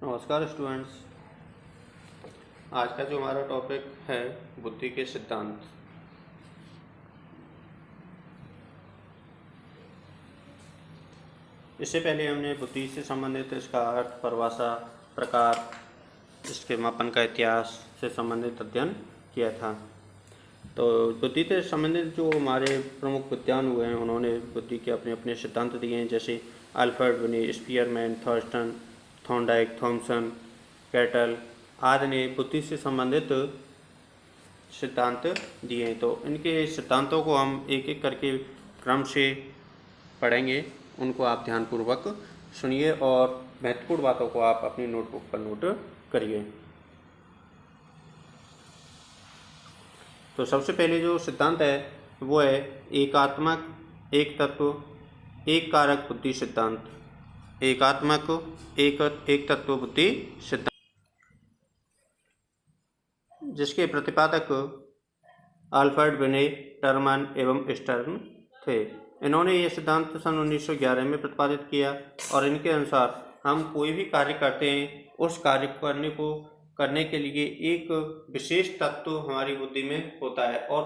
नमस्कार स्टूडेंट्स। आज का जो हमारा टॉपिक है बुद्धि के सिद्धांत। इससे पहले हमने बुद्धि से संबंधित इसका अर्थ, परिभाषा, प्रकार, इसके मापन का इतिहास से संबंधित अध्ययन किया था। तो बुद्धि से संबंधित जो हमारे प्रमुख विद्वान हुए हैं उन्होंने बुद्धि के अपने अपने सिद्धांत दिए हैं, जैसे अल्फ्रेड बिने, Spearman, Thorsten, Thorndike, Thompson, cattle आदि ने बुद्धि से संबंधित सिद्धांत दिए हैं। तो इनके सिद्धांतों को हम एक एक करके क्रम से पढ़ेंगे। उनको आप ध्यानपूर्वक सुनिए और महत्वपूर्ण बातों को आप अपनी नोटबुक पर नोट करिए। तो सबसे पहले जो सिद्धांत है वो है एकात्मक, एक तत्व, एक कारक बुद्धि सिद्धांत। एकात्मक, एक तत्व बुद्धि सिद्धांत, जिसके प्रतिपादक अल्फ्रेड बिने, टर्मन एवं स्टर्न थे। इन्होंने ये सिद्धांत सन 1911 में प्रतिपादित किया और इनके अनुसार हम कोई भी कार्य करते हैं, उस कार्य करने के लिए एक विशेष तत्व हमारी बुद्धि में होता है और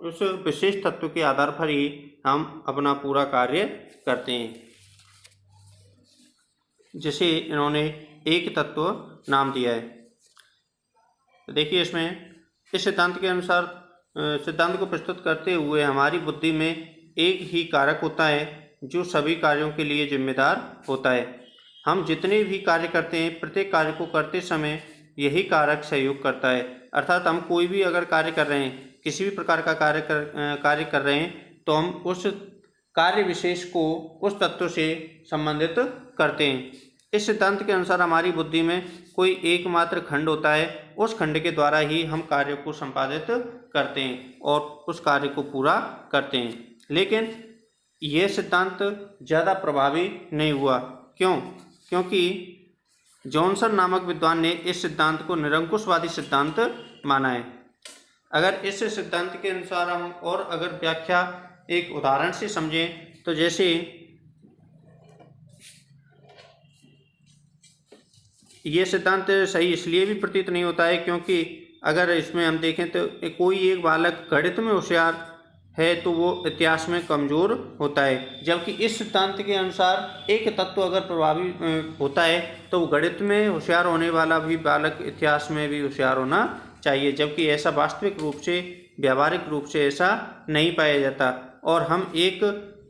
उस विशेष तत्व के आधार पर ही हम अपना पूरा कार्य करते हैं, जिसे इन्होंने एक तत्व नाम दिया है। तो देखिए, इसमें इस सिद्धांत के अनुसार सिद्धांत को प्रस्तुत करते हुए हमारी बुद्धि में एक ही कारक होता है जो सभी कार्यों के लिए जिम्मेदार होता है। हम जितने भी कार्य करते हैं, प्रत्येक कार्य को करते समय यही कारक सहयोग करता है। अर्थात हम कोई भी अगर कार्य कर रहे हैं, किसी भी प्रकार का कार्य कर रहे हैं, तो हम उस कार्य विशेष को उस तत्व से संबंधित करते हैं। इस सिद्धांत के अनुसार हमारी बुद्धि में कोई एकमात्र खंड होता है, उस खंड के द्वारा ही हम कार्य को संपादित करते हैं और उस कार्य को पूरा करते हैं। लेकिन यह सिद्धांत ज़्यादा प्रभावी नहीं हुआ। क्यों? क्योंकि जॉनसन नामक विद्वान ने इस सिद्धांत को निरंकुशवादी सिद्धांत माना है। अगर इस सिद्धांत के अनुसार हम और अगर व्याख्या एक उदाहरण से समझें, तो जैसे ये सिद्धांत सही इसलिए भी प्रतीत नहीं होता है क्योंकि अगर इसमें हम देखें तो कोई एक बालक गणित में होशियार है तो वो इतिहास में कमज़ोर होता है, जबकि इस सिद्धांत के अनुसार एक तत्व अगर प्रभावी होता है तो गणित में होशियार होने वाला भी बालक इतिहास में भी होशियार होना चाहिए, जबकि ऐसा वास्तविक रूप से, व्यावहारिक रूप से ऐसा नहीं पाया जाता। और हम एक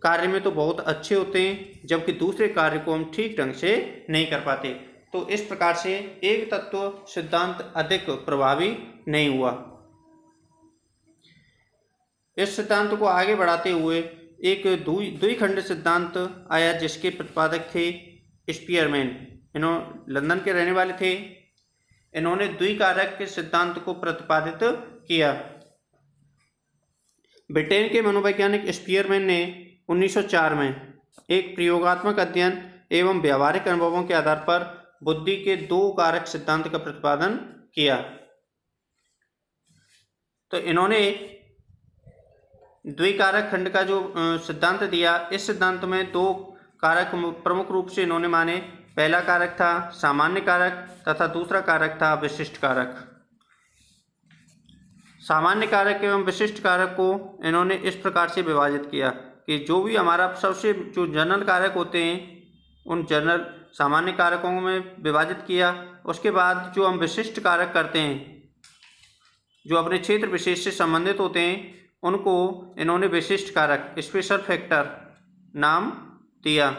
कार्य में तो बहुत अच्छे होते हैं, जबकि दूसरे कार्य को हम ठीक ढंग से नहीं कर पाते। तो इस प्रकार से एक तत्व सिद्धांत अधिक प्रभावी नहीं हुआ। इस सिद्धांत को आगे बढ़ाते हुए एक द्विखंड सिद्धांत आया, जिसके प्रतिपादक थे स्पीयरमैन। लंदन के रहने वाले थे। इन्होंने द्विकारक के सिद्धांत को प्रतिपादित किया। ब्रिटेन के मनोवैज्ञानिक स्पीयरमैन ने 1904 में एक प्रयोगात्मक अध्ययन एवं व्यावहारिक अनुभवों के आधार पर बुद्धि के दो कारक सिद्धांत का प्रतिपादन किया। तो इन्होंने द्विकारक खंड का जो सिद्धांत दिया, इस सिद्धांत में दो कारक प्रमुख रूप से इन्होंने माने। पहला कारक था सामान्य कारक तथा दूसरा कारक था विशिष्ट कारक। सामान्य कारक एवं विशिष्ट कारक को इन्होंने इस प्रकार से विभाजित किया कि जो भी हमारा सबसे जो जनरल कारक होते हैं, उन जनरल सामान्य कारकों में विभाजित किया। उसके बाद जो हम विशिष्ट कारक करते हैं, जो अपने क्षेत्र विशेष से संबंधित होते हैं, उनको इन्होंने विशिष्ट कारक, स्पेशल फैक्टर नाम दिया।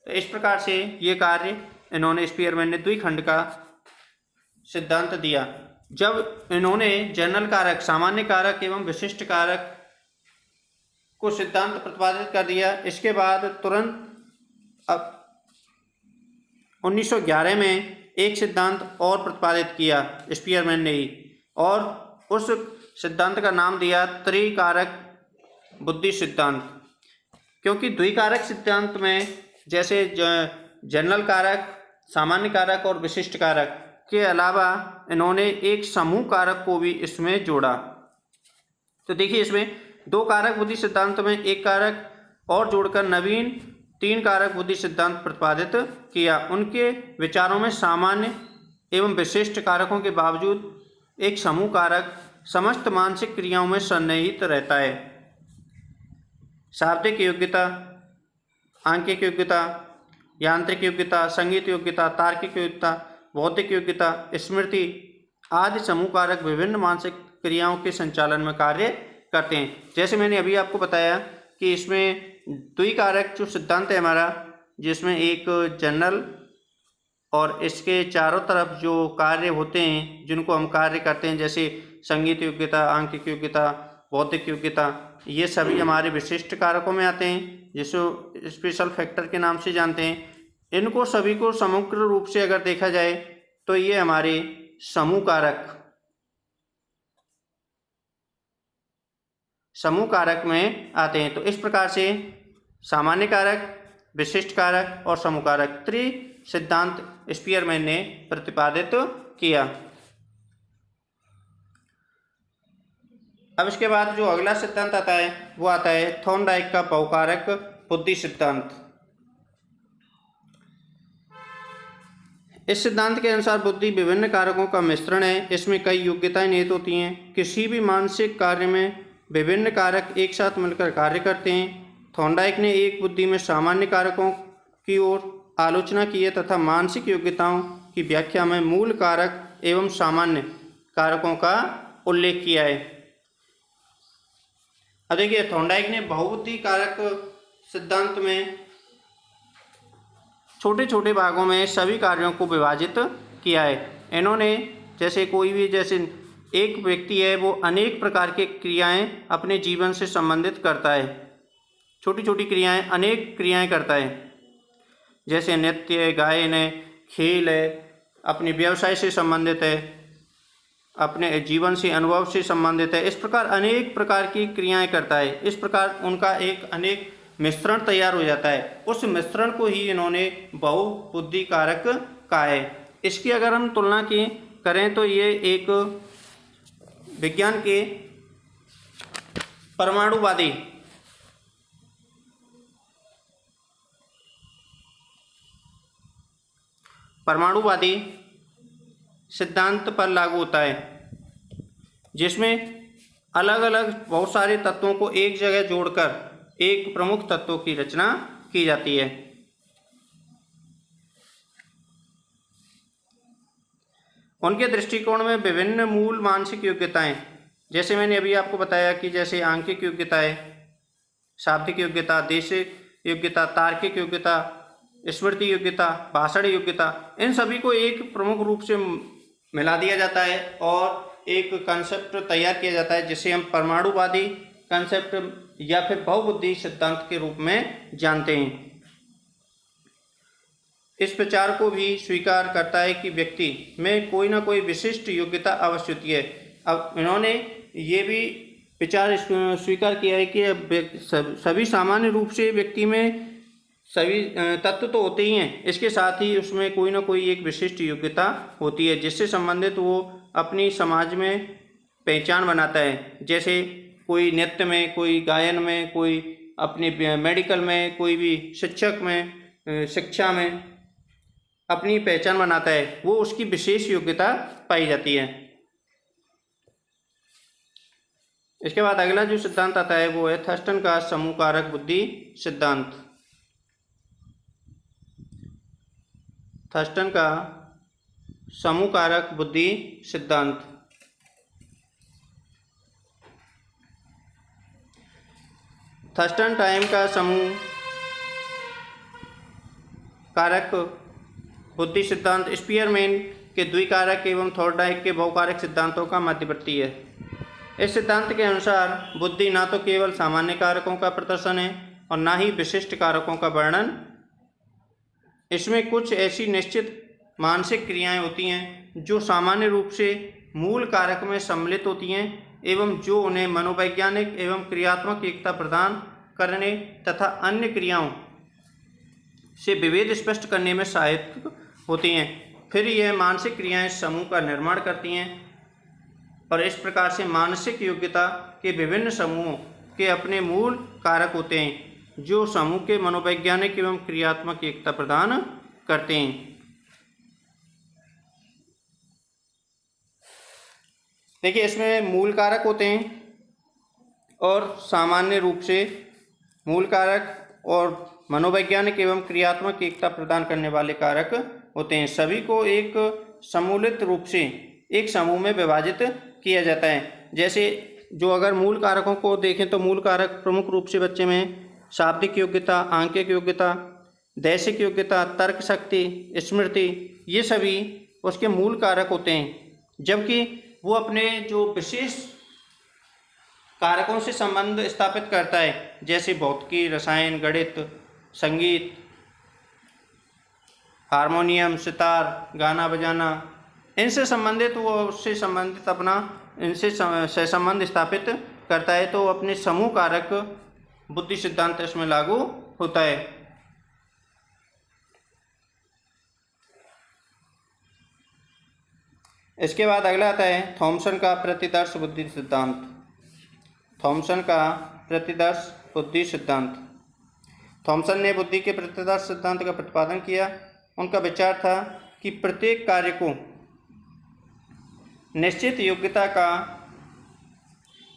तो इस प्रकार से ये कार्य इन्होंने स्पीयरमैन ने द्विखंड का सिद्धांत दिया। जब इन्होंने जनरल कारक, सामान्य कारक एवं विशिष्ट कारक को सिद्धांत प्रतिपादित कर दिया, इसके बाद तुरंत अब 1911 में एक सिद्धांत और प्रतिपादित किया स्पीयरमैन ने ही, और उस सिद्धांत का नाम दिया त्रिकारक बुद्धि सिद्धांत। क्योंकि द्विकारक सिद्धांत में जैसे जनरल कारक, सामान्य कारक और विशिष्ट कारक के अलावा इन्होंने एक समूह कारक को भी इसमें जोड़ा। तो देखिए, इसमें दो कारक बुद्धि सिद्धांत में एक कारक और जोड़कर नवीन 3 कारक बुद्धि सिद्धांत प्रतिपादित किया। उनके विचारों में सामान्य एवं विशिष्ट कारकों के बावजूद एक समूह कारक समस्त मानसिक क्रियाओं में सन्निहित रहता है। शाब्दिक योग्यता, आंकिक योग्यता, यांत्रिक योग्यता, संगीत योग्यता, तार्किक योग्यता, बौद्धिक योग्यता, स्मृति आदि समूह कारक विभिन्न मानसिक क्रियाओं के संचालन में कार्य करते हैं। जैसे मैंने अभी आपको बताया कि इसमें द्विकारक जो सिद्धांत है हमारा, जिसमें एक जनरल और इसके चारों तरफ जो कार्य होते हैं जिनको हम कार्य करते हैं, जैसे संगीत योग्यता, आंकिक योग्यता, बौद्धिक योग्यता, ये सभी हमारे विशिष्ट कारकों में आते हैं जिसको स्पेशल फैक्टर के नाम से जानते हैं। इनको सभी को समग्र रूप से अगर देखा जाए तो ये हमारे समूह कारक में आते हैं। तो इस प्रकार से सामान्य कारक, विशिष्ट कारक और समूह कारक सिद्धांत स्पीयरमैन ने प्रतिपादित किया। अब इसके बाद जो अगला सिद्धांत आता है वो आता है थॉर्नडाइक का बहुकारक बुद्धि सिद्धांत। इस सिद्धांत के अनुसार बुद्धि विभिन्न कारकों का मिश्रण है। इसमें कई योग्यताएं निहित होती हैं। किसी भी मानसिक कार्य में विभिन्न कारक एक साथ मिलकर कार्य करते हैं। थॉर्नडाइक ने एक बुद्धि में सामान्य कारकों की ओर आलोचना की है तथा मानसिक योग्यताओं की व्याख्या में मूल कारक एवं सामान्य कारकों का उल्लेख किया है। अब देखिए, थॉर्नडाइक ने बहुबुद्धि कारक सिद्धांत में छोटे छोटे भागों में सभी कार्यों को विभाजित किया है। इन्होंने जैसे एक व्यक्ति है वो अनेक प्रकार की क्रियाएं अपने जीवन से संबंधित करता है। छोटी छोटी क्रियाएं, अनेक क्रियाएं करता है, जैसे नृत्य है, गायन है, खेल है, अपने व्यवसाय से संबंधित है, अपने जीवन से अनुभव से संबंधित है। इस प्रकार अनेक प्रकार की क्रियाएं करता है। इस प्रकार उनका एक अनेक मिश्रण तैयार हो जाता है। उस मिश्रण को ही इन्होंने बहुबुद्धि कारक कहा है। इसकी अगर हम तुलना करें तो ये एक विज्ञान के परमाणुवादी सिद्धांत पर लागू होता है, जिसमें अलग अलग बहुत सारे तत्वों को एक जगह जोड़कर एक प्रमुख तत्व की रचना की जाती है। उनके दृष्टिकोण में विभिन्न मूल मानसिक योग्यताएं, जैसे मैंने अभी आपको बताया कि जैसे आंकिक योग्यता है, शाब्दिक योग्यता, देशिक योग्यता, तार्किक योग्यता, स्मृति योग्यता, भाषण योग्यता, इन सभी को एक प्रमुख रूप से मिला दिया जाता है और एक कंसेप्ट तैयार किया जाता है जिसे हम परमाणुवादी कंसेप्ट या फिर बहुबुद्धि सिद्धांत के रूप में जानते हैं। इस विचार को भी स्वीकार करता है कि व्यक्ति में कोई ना कोई विशिष्ट योग्यता अवश्य होती है। अब इन्होंने ये भी विचार स्वीकार किया है कि सभी सामान्य रूप से व्यक्ति में सभी तत्व तो होते ही हैं, इसके साथ ही उसमें कोई ना कोई एक विशिष्ट योग्यता होती है जिससे संबंधित वो अपनी समाज में पहचान बनाता है। जैसे कोई नृत्य में, कोई गायन में, कोई अपने मेडिकल में, कोई भी शिक्षा में अपनी पहचान बनाता है, वो उसकी विशेष योग्यता पाई जाती है। इसके बाद अगला जो सिद्धांत आता है वो है थर्स्टन का समूह कारक बुद्धि सिद्धांत। थर्स्टन का समूह कारक बुद्धि सिद्धांत। थर्स्टन टाइम का समूह कारक बुद्धि सिद्धांत स्पीयरमैन के द्विकारक एवं थॉर्नडाइक के बहुकारक सिद्धांतों का मध्यवर्ती है। इस सिद्धांत के अनुसार बुद्धि ना तो केवल सामान्य कारकों का प्रदर्शन है और ना ही विशिष्ट कारकों का वर्णन। इसमें कुछ ऐसी निश्चित मानसिक क्रियाएं होती हैं जो सामान्य रूप से मूल कारक में सम्मिलित होती हैं एवं जो उन्हें मनोवैज्ञानिक एवं क्रियात्मक एकता प्रदान करने तथा अन्य क्रियाओं से विभेद स्पष्ट करने में सहायक होती हैं। फिर यह मानसिक क्रियाएं समूह का निर्माण करती हैं और इस प्रकार से मानसिक योग्यता के विभिन्न समूहों के अपने मूल कारक होते हैं। जो समूह के मनोवैज्ञानिक एवं क्रियात्मक एकता प्रदान करते हैं। देखिए इसमें मूल कारक होते हैं और सामान्य रूप से मूल कारक और मनोवैज्ञानिक एवं क्रियात्मक एकता प्रदान करने वाले कारक होते हैं। सभी को एक सम्मिलित रूप से एक समूह में विभाजित किया जाता है। जैसे जो अगर मूल कारकों को देखें तो मूल कारक प्रमुख रूप से बच्चे में शाब्दिक योग्यता, आंकिक योग्यता, दैशिक योग्यता, तर्क शक्ति, स्मृति, ये सभी उसके मूल कारक होते हैं। जबकि वो अपने जो विशेष कारकों से संबंध स्थापित करता है, जैसे भौतिकी, रसायन, गणित, संगीत, हारमोनियम, सितार, गाना बजाना, इनसे संबंधित वो उससे संबंधित अपना इनसे सहसंबंध स्थापित करता है, तो अपने समूह कारक बुद्धि सिद्धांत इसमें लागू होता है। इसके बाद अगला आता है थॉमसन का प्रतिदर्श बुद्धि सिद्धांत। थॉमसन का प्रतिदर्श बुद्धि सिद्धांत। थॉमसन ने बुद्धि के प्रतिदर्श सिद्धांत का प्रतिपादन किया। उनका विचार था कि प्रत्येक कार्य को निश्चित योग्यता का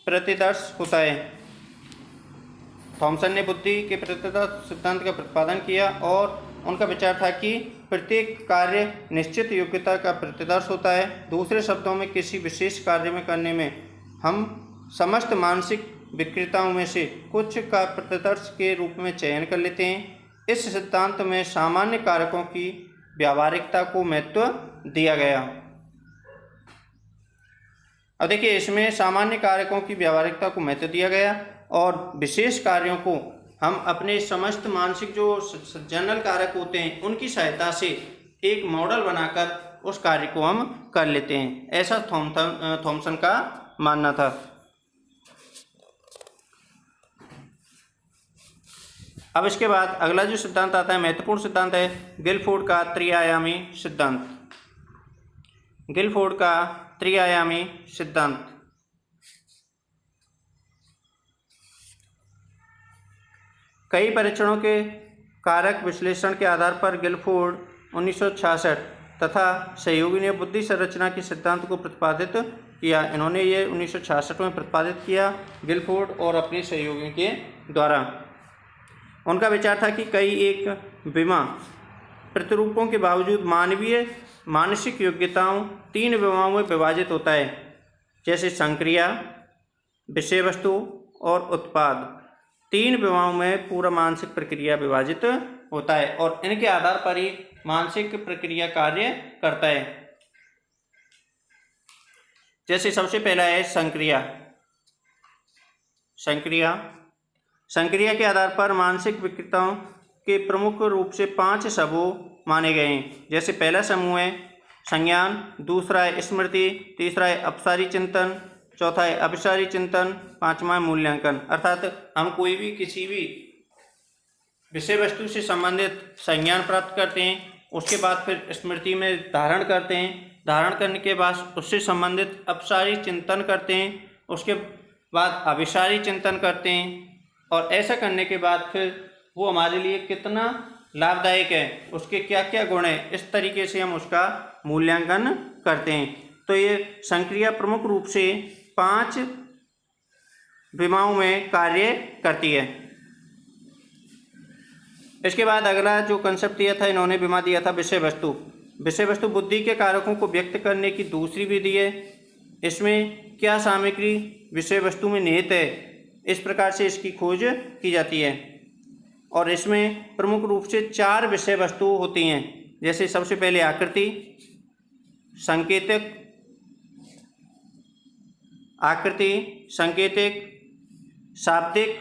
प्रतिदर्श होता है। थॉमसन ने बुद्धि के प्रतिदर्श सिद्धांत का प्रतिपादन किया और उनका विचार था कि प्रत्येक कार्य निश्चित योग्यता का प्रतिदर्श होता है। दूसरे शब्दों में किसी विशेष कार्य में करने में हम समस्त मानसिक विकृताओं में से कुछ का प्रतिदर्श के रूप में चयन कर लेते हैं। इस सिद्धांत में सामान्य कारकों की व्यावहारिकता को महत्व दिया गया। अब देखिए इसमें सामान्य कारकों की व्यावहारिकता को महत्व दिया गया और विशेष कार्यों को हम अपने समस्त मानसिक जो जनरल कारक होते हैं उनकी सहायता से एक मॉडल बनाकर उस कार्य को हम कर लेते हैं, ऐसा थॉमसन का मानना था। अब इसके बाद अगला जो सिद्धांत आता है महत्वपूर्ण सिद्धांत है गिलफोर्ड का त्रिआयामी सिद्धांत। गिलफोर्ड का त्रिआयामी सिद्धांत। कई परीक्षणों के कारक विश्लेषण के आधार पर गिलफोर्ड 1966 तथा सहयोगी ने बुद्धि संरचना के सिद्धांत को प्रतिपादित किया। इन्होंने ये 1966 में प्रतिपादित किया गिलफोर्ड और अपने सहयोगी के द्वारा। उनका विचार था कि कई एक विमा प्रतिरूपों के बावजूद मानवीय मानसिक योग्यताओं 3 विमाओं में विभाजित होता है, जैसे संक्रिया, विषय वस्तु और उत्पाद। 3 विमाओं में पूरा मानसिक प्रक्रिया विभाजित होता है और इनके आधार पर ही मानसिक प्रक्रिया कार्य करता है। जैसे सबसे पहला है संक्रिया। संक्रिया के आधार पर मानसिक विकृताओं के प्रमुख रूप से 5 समूह माने गए हैं। जैसे पहला समूह है संज्ञान, दूसरा है स्मृति, तीसरा है अपसारी चिंतन, चौथा है अभिसारी चिंतन, 5वां है मूल्यांकन। अर्थात हम कोई भी किसी भी विषय वस्तु से संबंधित संज्ञान प्राप्त करते हैं, उसके बाद फिर स्मृति में धारण करते हैं, धारण करने के बाद उससे संबंधित अपसारी चिंतन करते हैं, उसके बाद अभिसारी चिंतन करते हैं और ऐसा करने के बाद फिर वो हमारे लिए कितना लाभदायक है, उसके क्या क्या गुण हैं, इस तरीके से हम उसका मूल्यांकन करते हैं। तो ये संक्रिया प्रमुख रूप से 5 विमाओं में कार्य करती है। इसके बाद अगला जो कंसेप्ट दिया था इन्होंने विमा दिया था विषय वस्तु। विषय वस्तु बुद्धि के कारकों को व्यक्त करने की दूसरी विधि है। इसमें क्या सामग्री विषय वस्तु में निहित है, इस प्रकार से इसकी खोज की जाती है और इसमें प्रमुख रूप से 4 विषय वस्तु होती हैं। जैसे सबसे पहले आकृति, संकेतिक, शाब्दिक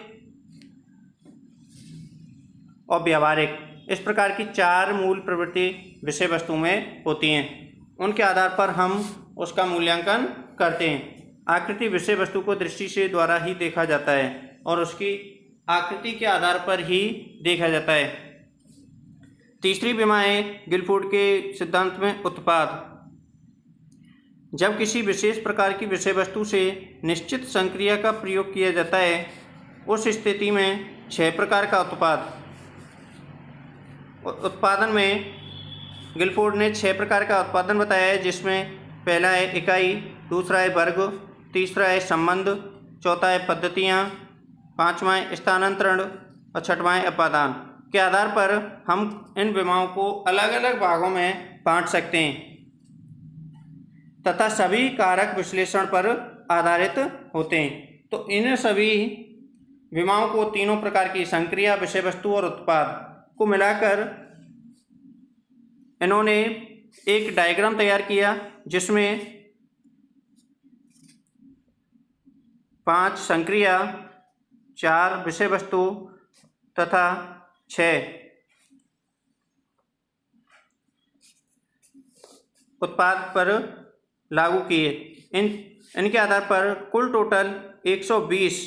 और व्यावहारिक। इस प्रकार की 4 मूल प्रवृत्ति विषय वस्तु में होती हैं। उनके आधार पर हम उसका मूल्यांकन करते हैं। आकृति विषय वस्तु को दृष्टि से द्वारा ही देखा जाता है और उसकी आकृति के आधार पर ही देखा जाता है। तीसरी विमा है गिलफोर्ड के सिद्धांत में उत्पाद। जब किसी विशेष प्रकार की विषय वस्तु से निश्चित संक्रिया का प्रयोग किया जाता है, उस स्थिति में 6 प्रकार का उत्पादन में गिलफोर्ड ने 6 प्रकार का उत्पादन बताया है, जिसमें पहला है इकाई, दूसरा है वर्ग, तीसरा है संबंध, चौथा है पद्धतियाँ, पाँचवा है स्थानांतरण और छठवां है अपादान। के आधार पर हम इन विमाओं को अलग अलग भागों में बांट सकते हैं तथा सभी कारक विश्लेषण पर आधारित होते हैं। तो इन सभी विमाओं को तीनों प्रकार की संक्रिया, विषय वस्तु और उत्पाद को मिलाकर इन्होंने एक डायग्राम तैयार किया, जिसमें 5 संक्रिया, 4 विषय वस्तु तथा 6 उत्पाद पर लागू किए। इनके आधार पर कुल टोटल 120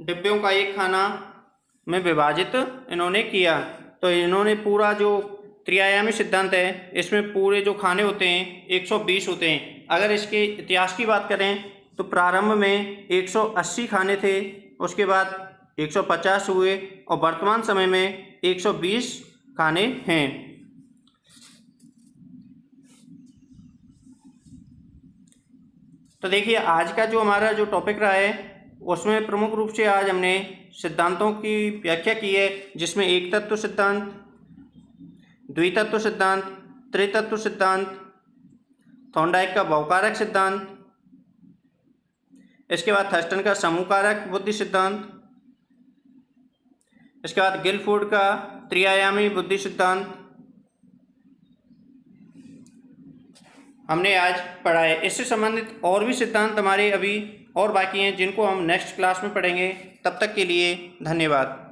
डिब्बों का एक खाना में विभाजित इन्होंने किया। तो इन्होंने पूरा जो त्रिआयामी सिद्धांत है, इसमें पूरे जो खाने होते हैं 120 होते हैं। अगर इसके इतिहास की बात करें तो प्रारंभ में 180 खाने थे, उसके बाद 150 हुए और वर्तमान समय में 120 खाने हैं। तो देखिए, आज का जो हमारा जो टॉपिक रहा है उसमें प्रमुख रूप से आज हमने सिद्धांतों की व्याख्या की है, जिसमें एक तत्व सिद्धांत, द्वितत्व सिद्धांत, त्रितत्व सिद्धांत, थॉर्नडाइक का बहुकारक सिद्धांत, इसके बाद थर्स्टन का समूह कारक बुद्धि सिद्धांत, इसके बाद गिलफोर्ड का त्रिआयामी बुद्धि सिद्धांत हमने आज पढ़ा है। इससे संबंधित और भी सिद्धांत हमारे अभी और बाकी हैं, जिनको हम नेक्स्ट क्लास में पढ़ेंगे। तब तक के लिए धन्यवाद।